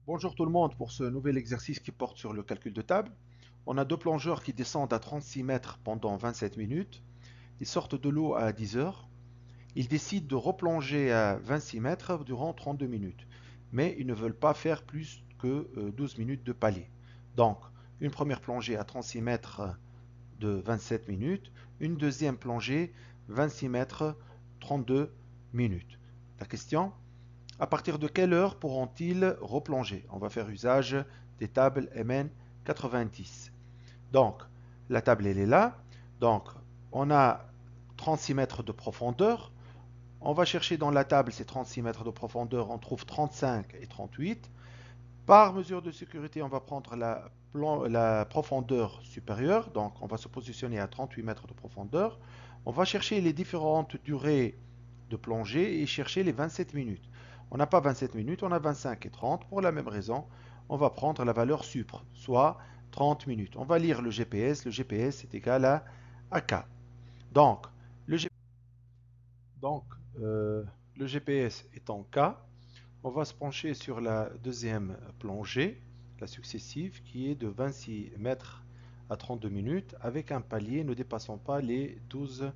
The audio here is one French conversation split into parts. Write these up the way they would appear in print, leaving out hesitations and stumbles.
Bonjour tout le monde pour ce nouvel exercice qui porte sur le calcul de table. On a deux plongeurs qui descendent à 36 mètres pendant 27 minutes. Ils sortent de l'eau à 10 heures. Ils décident de replonger à 26 mètres durant 32 minutes. Mais ils ne veulent pas faire plus que 12 minutes de palier. Donc, une première plongée à 36 mètres de 27 minutes. Une deuxième plongée 26 mètres 32 minutes. La question: à partir de quelle heure pourront-ils replonger? On va faire usage des tables MN 90. Donc, la table, elle est là. Donc, on a 36 mètres de profondeur. On va chercher dans la table ces 36 mètres de profondeur. On trouve 35 et 38. Par mesure de sécurité, on va prendre la profondeur supérieure. Donc, on va se positionner à 38 mètres de profondeur. On va chercher les différentes durées de plongée et chercher les 27 minutes. On n'a pas 27 minutes, on a 25 et 30. Pour la même raison, on va prendre la valeur supre, soit 30 minutes. On va lire le GPS. Le GPS est égal à K. Donc, le, G- donc, euh, le GPS étant K, on va se pencher sur la deuxième plongée, la successive, qui est de 26 mètres à 32 minutes, avec un palier ne dépassant pas les 12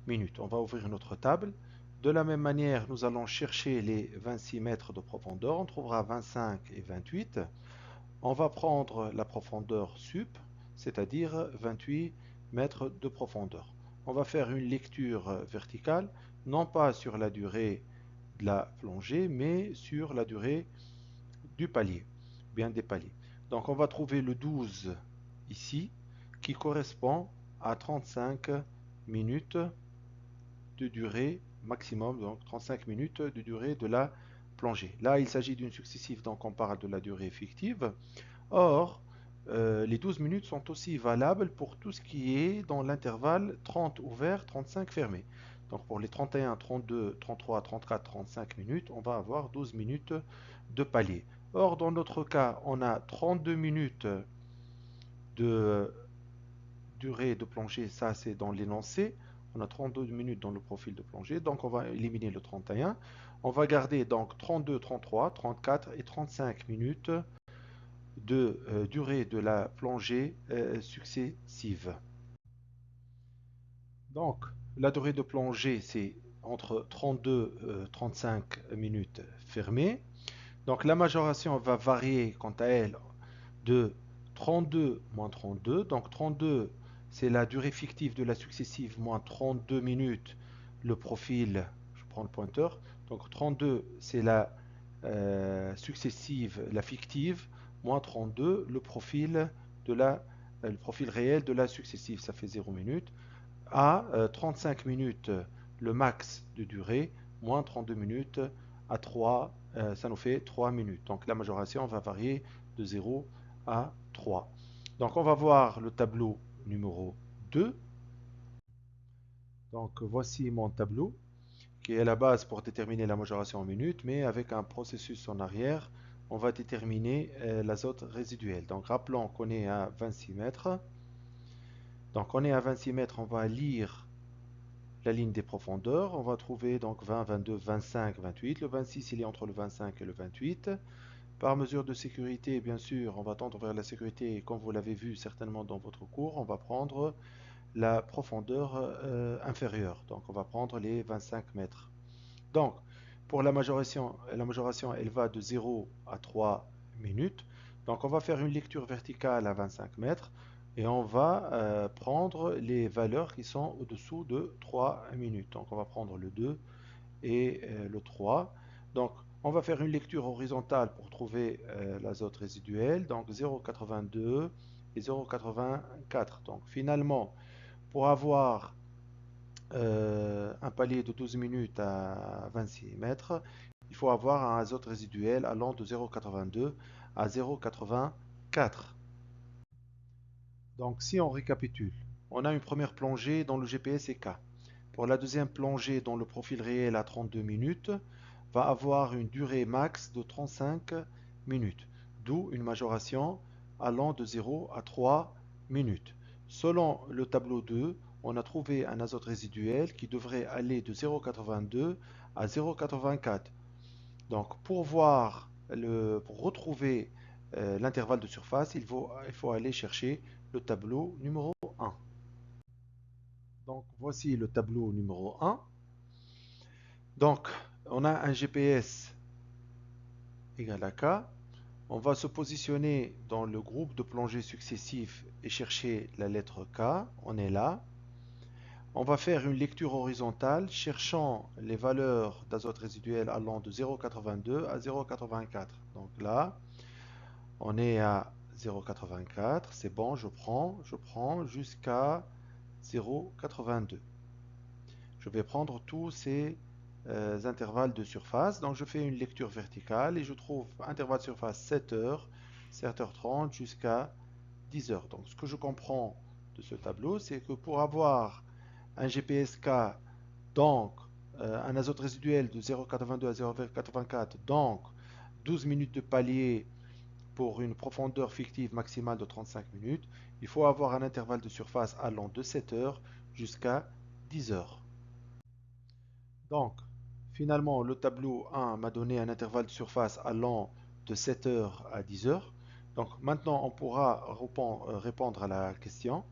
minutes. On va ouvrir notre table. De la même manière, nous allons chercher les 26 mètres de profondeur. On trouvera 25 et 28. On va prendre la profondeur sup, c'est-à-dire 28 mètres de profondeur. On va faire une lecture verticale, non pas sur la durée de la plongée, mais sur la durée du palier, bien des paliers. Donc on va trouver le 12 ici, qui correspond à 35 minutes de durée maximum, donc 35 minutes de durée de la plongée. Là, il s'agit d'une successive, donc on parle de la durée fictive. Or, les 12 minutes sont aussi valables pour tout ce qui est dans l'intervalle 30 ouvert, 35 fermé. Donc pour les 31, 32, 33, 34, 35 minutes, on va avoir 12 minutes de palier. Or, dans notre cas, on a 32 minutes de durée de plongée, ça c'est dans l'énoncé. On a 32 minutes dans le profil de plongée, donc on va éliminer le 31. On va garder donc 32, 33, 34 et 35 minutes de durée de la plongée successive. Donc, la durée de plongée, c'est entre 32 et 35 minutes fermées. Donc, la majoration va varier quant à elle de 32 moins 32. Donc, 32, c'est la durée fictive de la successive moins 32 minutes, le profil, je prends le pointeur. Donc, 32, c'est la successive, la fictive, moins 32, le profil réel de la successive, ça fait 0 minutes. À 35 minutes, le max de durée, moins 32 minutes, à 3, ça nous fait 3 minutes. Donc la majoration va varier de 0 à 3. Donc on va voir le tableau numéro 2. Donc voici mon tableau qui est la base pour déterminer la majoration en minutes, mais avec un processus en arrière, on va déterminer l'azote résiduel. Donc rappelons qu'on est à 26 mètres. Donc on est à 26 mètres, on va lire la ligne des profondeurs. On va trouver donc 20, 22, 25, 28. Le 26, il est entre le 25 et le 28. Par mesure de sécurité, bien sûr, on va tendre vers la sécurité. Comme vous l'avez vu certainement dans votre cours, on va prendre la profondeur inférieure. Donc on va prendre les 25 mètres. Donc, pour la majoration, elle va de 0 à 3 minutes. Donc, on va faire une lecture verticale à 25 mètres et on va prendre les valeurs qui sont au-dessous de 3 minutes. Donc, on va prendre le 2 et le 3. Donc, on va faire une lecture horizontale pour trouver l'azote résiduel. Donc, 0,82 et 0,84. Donc, finalement, pour avoir un palier de 12 minutes à 26 mètres, il faut avoir un azote résiduel allant de 0,82 à 0,84. Donc si on récapitule, on a une première plongée dont le GPS est K. Pour la deuxième plongée dont le profil réel à 32 minutes, va avoir une durée max de 35 minutes, d'où une majoration allant de 0 à 3 minutes. Selon le tableau 2, on a trouvé un azote résiduel qui devrait aller de 0,82 à 0,84. Donc pour voir pour retrouver l'intervalle de surface, il faut aller chercher le tableau numéro 1. Donc voici le tableau numéro 1. Donc on a un GPS égal à K. On va se positionner dans le groupe de plongées successifs et chercher la lettre K. On est là. On va faire une lecture horizontale cherchant les valeurs d'azote résiduel allant de 0,82 à 0,84. Donc là, on est à 0,84. C'est bon, je prends jusqu'à 0,82. Je vais prendre tous ces intervalles de surface. Donc je fais une lecture verticale et je trouve intervalle de surface 7 heures, 7h30 jusqu'à 10 heures. Donc ce que je comprends de ce tableau, c'est que pour avoir un GPSK, donc un azote résiduel de 0,82 à 0,84, donc 12 minutes de palier pour une profondeur fictive maximale de 35 minutes, il faut avoir un intervalle de surface allant de 7 heures jusqu'à 10 heures. Donc, finalement, le tableau 1 m'a donné un intervalle de surface allant de 7 heures à 10 heures. Donc, maintenant, on pourra répondre à la question.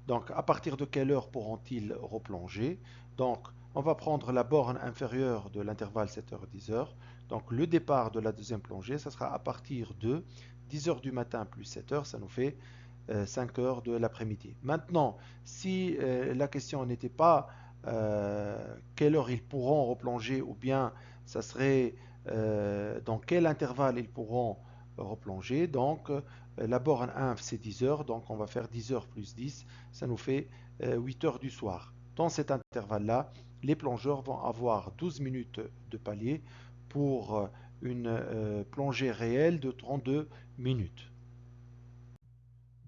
Donc, à partir de quelle heure pourront-ils replonger? Donc, on va prendre la borne inférieure de l'intervalle 7h-10 heures. Donc, le départ de la deuxième plongée, ça sera à partir de 10 heures du matin plus 7 heures, ça nous fait 5 heures de l'après-midi. Maintenant, si la question n'était pas quelle heure ils pourront replonger, ou bien ça serait dans quel intervalle ils pourront replonger. Donc, la borne inf, c'est 10 heures, donc on va faire 10 heures plus 10, ça nous fait 8 heures du soir. Dans cet intervalle-là, les plongeurs vont avoir 12 minutes de palier pour une plongée réelle de 32 minutes.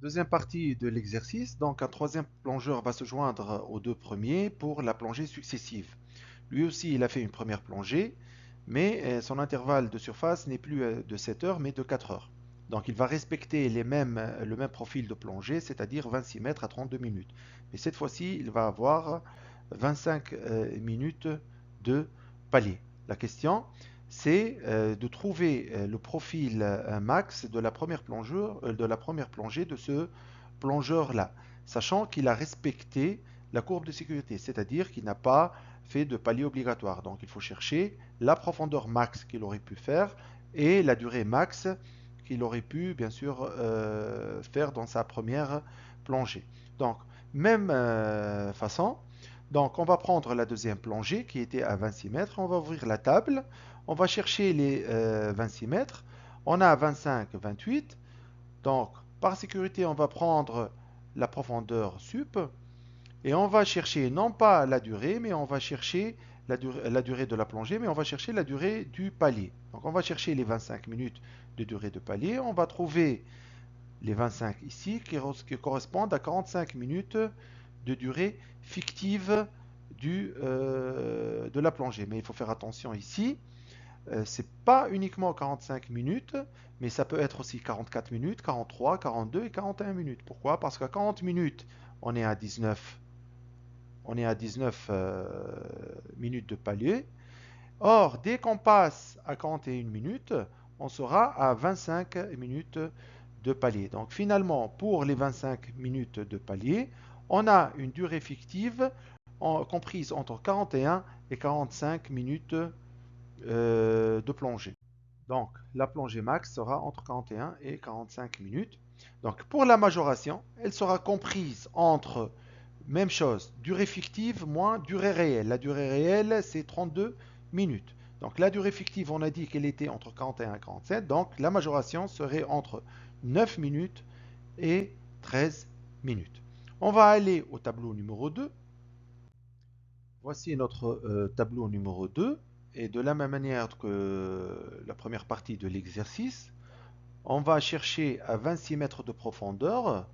Deuxième partie de l'exercice, donc un troisième plongeur va se joindre aux deux premiers pour la plongée successive. Lui aussi, il a fait une première plongée, mais son intervalle de surface n'est plus de 7 heures, mais de 4 heures. Donc il va respecter le même profil de plongée, c'est-à-dire 26 mètres à 32 minutes. Mais cette fois-ci, il va avoir 25 minutes de palier. La question, c'est de trouver le profil max de la première plongée de ce plongeur-là, sachant qu'il a respecté la courbe de sécurité, c'est-à-dire qu'il n'a pas fait de palier obligatoire. Donc il faut chercher la profondeur max qu'il aurait pu faire et la durée max qu'il aurait pu bien sûr faire dans sa première plongée. Donc même façon, donc on va prendre la deuxième plongée qui était à 26 mètres, on va ouvrir la table, on va chercher les 26 mètres, on a 25, 28, donc par sécurité on va prendre la profondeur sup, et on va chercher non pas la durée, mais on va chercher la durée de la plongée, mais on va chercher la durée du palier. Donc on va chercher les 25 minutes de durée de palier. On va trouver les 25 ici qui correspondent à 45 minutes de durée fictive de la plongée. Mais il faut faire attention ici. C'est pas uniquement 45 minutes, mais ça peut être aussi 44 minutes, 43, 42 et 41 minutes. Pourquoi? Parce qu'à 40 minutes, on est à 19 minutes de palier. Or, dès qu'on passe à 41 minutes, on sera à 25 minutes de palier. Donc finalement, pour les 25 minutes de palier, on a une durée fictive comprise entre 41 et 45 minutes de plongée. Donc la plongée max sera entre 41 et 45 minutes. Donc pour la majoration, elle sera comprise entre même chose, durée fictive moins durée réelle. La durée réelle, c'est 32 minutes. Donc la durée fictive, on a dit qu'elle était entre 41 et 47. Donc la majoration serait entre 9 minutes et 13 minutes. On va aller au tableau numéro 2. Voici notre tableau numéro 2. Et de la même manière que la première partie de l'exercice, on va chercher à 26 mètres de profondeur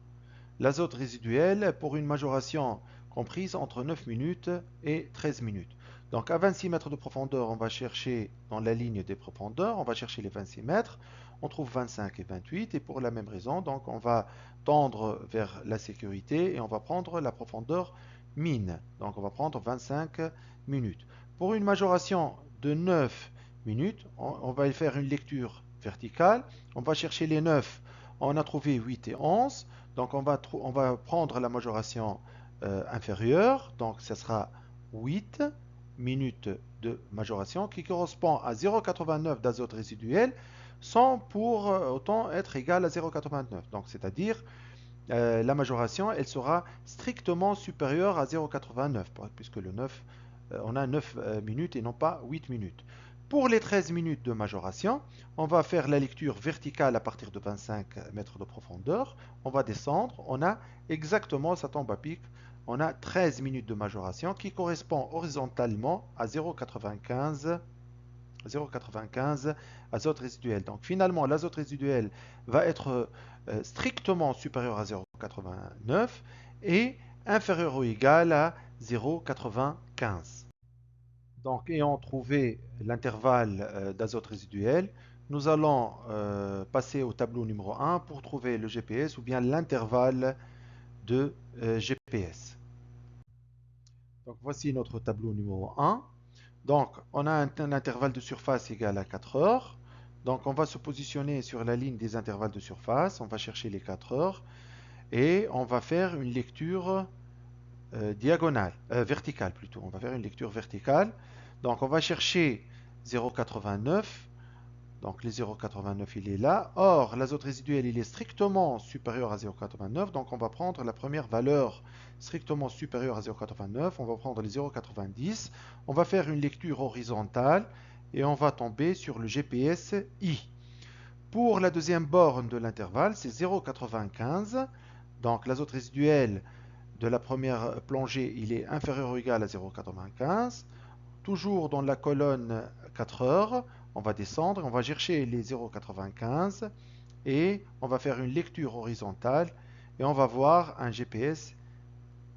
l'azote résiduel pour une majoration comprise entre 9 minutes et 13 minutes. Donc à 26 mètres de profondeur, on va chercher dans la ligne des profondeurs, on va chercher les 26 mètres, on trouve 25 et 28, et pour la même raison, donc on va tendre vers la sécurité et on va prendre la profondeur mine. Donc on va prendre 25 minutes. Pour une majoration de 9 minutes, on va faire une lecture verticale. On va chercher les 9. On a trouvé 8 et 11. Donc on va prendre la majoration inférieure. Donc ce sera 8 minutes de majoration qui correspond à 0,89 d'azote résiduel sans pour autant être égal à 0,89. Donc c'est-à-dire la majoration elle sera strictement supérieure à 0,89 puisque le 9, on a 9 minutes et non pas 8 minutes. Pour les 13 minutes de majoration, on va faire la lecture verticale à partir de 25 mètres de profondeur. On va descendre. On a exactement, ça tombe à pic, on a 13 minutes de majoration qui correspond horizontalement à 0,95 azote résiduel. Donc finalement, l'azote résiduel va être strictement supérieur à 0,89 et inférieur ou égal à 0,95. Donc, ayant trouvé l'intervalle d'azote résiduel, nous allons passer au tableau numéro 1 pour trouver le GPS ou bien l'intervalle de GPS. Donc, voici notre tableau numéro 1. Donc, on a un intervalle de surface égal à 4 heures. Donc, on va se positionner sur la ligne des intervalles de surface. On va chercher les 4 heures et on va faire une lecture verticale plutôt. On va faire une lecture verticale. Donc on va chercher 0,89. Donc les 0,89 il est là. Or l'azote résiduel il est strictement supérieur à 0,89. Donc on va prendre la première valeur strictement supérieure à 0,89. On va prendre les 0,90. On va faire une lecture horizontale et on va tomber sur le GPS I. Pour la deuxième borne de l'intervalle c'est 0,95. Donc l'azote résiduel de la première plongée, il est inférieur ou égal à 0,95. Toujours dans la colonne 4 heures, on va descendre, on va chercher les 0,95 et on va faire une lecture horizontale et on va voir un GPS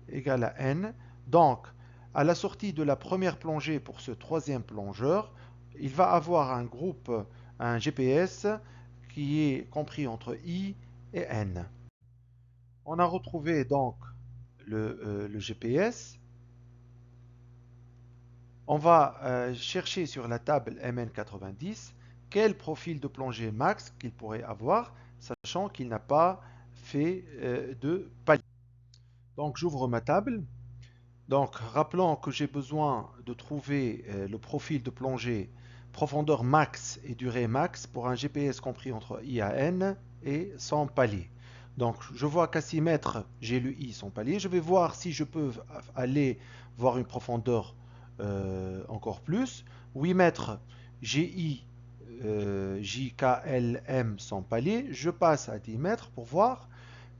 égal à N. Donc, à la sortie de la première plongée pour ce troisième plongeur, il va avoir un groupe, un GPS qui est compris entre I et N. On a retrouvé donc le GPS. On va chercher sur la table MN90 quel profil de plongée max qu'il pourrait avoir, sachant qu'il n'a pas fait de palier. Donc j'ouvre ma table. Donc rappelons que j'ai besoin de trouver le profil de plongée, profondeur max et durée max pour un GPS compris entre I à N et sans palier. Donc je vois qu'à 6 mètres, j'ai le I sans palier. Je vais voir si je peux aller voir une profondeur encore plus. 8 mètres, GI, JKLM sans palier. Je passe à 10 mètres pour voir.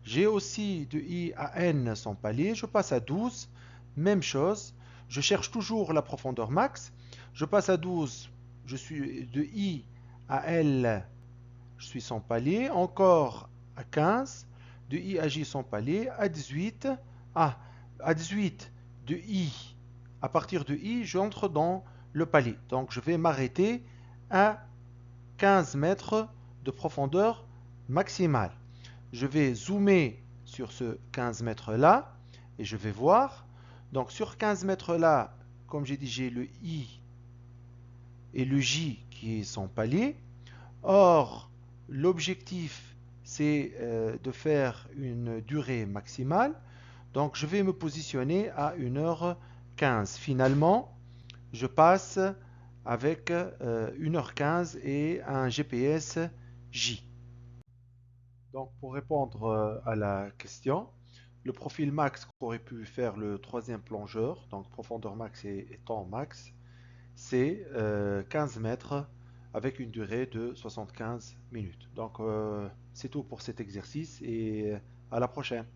J'ai aussi de I à N sans palier. Je passe à 12. Même chose. Je cherche toujours la profondeur max. Je passe à 12. Je suis de I à L. Je suis sans palier. Encore à 15. De I à J sans palier. À 18. Ah, à 18. De I. À partir de I, j'entre dans le palier. Donc je vais m'arrêter à 15 mètres de profondeur maximale. Je vais zoomer sur ce 15 mètres là et je vais voir. Donc sur 15 mètres là, comme j'ai dit, j'ai le I et le J qui est son palier. Or, l'objectif c'est de faire une durée maximale. Donc je vais me positionner à 1h15. Finalement, je passe avec 1h15 et un GPS J. Donc pour répondre à la question, le profil max qu'aurait pu faire le troisième plongeur, donc profondeur max et temps max, c'est 15 mètres avec une durée de 75 minutes. Donc c'est tout pour cet exercice et à la prochaine.